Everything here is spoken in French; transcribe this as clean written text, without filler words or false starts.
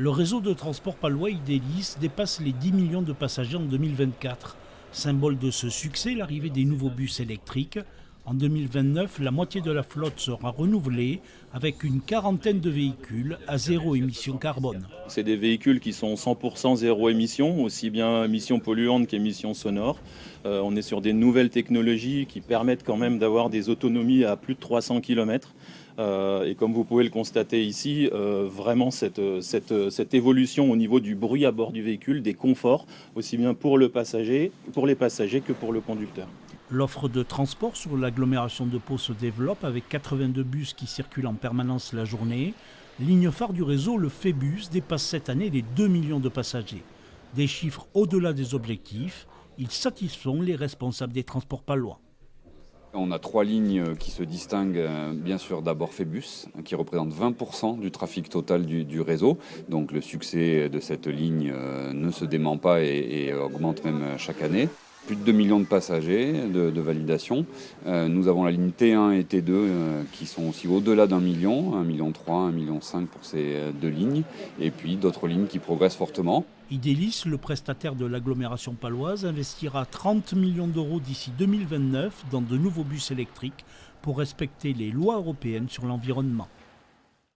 Le réseau de transport palois Idélis dépasse les 10 millions de passagers en 2024. Symbole de ce succès, l'arrivée des nouveaux bus électriques. En 2029, la moitié de la flotte sera renouvelée avec une quarantaine de véhicules à zéro émission carbone. C'est des véhicules qui sont 100% zéro émission, aussi bien émissions polluantes qu'émissions sonores. On est sur des nouvelles technologies qui permettent quand même d'avoir des autonomies à plus de 300 km. Et comme vous pouvez le constater ici, vraiment cette évolution au niveau du bruit à bord du véhicule, des conforts, aussi bien pour les passagers que pour le conducteur. L'offre de transport sur l'agglomération de Pau se développe avec 82 bus qui circulent en permanence la journée. Ligne phare du réseau, le Phébus dépasse cette année les 2 millions de passagers. Des chiffres au-delà des objectifs, ils satisfont les responsables des transports palois. On a 3 lignes qui se distinguent, bien sûr d'abord Phébus, qui représente 20% du trafic total du réseau. Donc le succès de cette ligne ne se dément pas et augmente même chaque année. Plus de 2 millions de passagers de validation. Nous avons la ligne T1 et T2 qui sont aussi au-delà d'1 million, 1,3 million, 1,5 million pour ces deux lignes. Et puis d'autres lignes qui progressent fortement. Idélis, le prestataire de l'agglomération paloise, investira 30 millions d'euros d'ici 2029 dans de nouveaux bus électriques pour respecter les lois européennes sur l'environnement.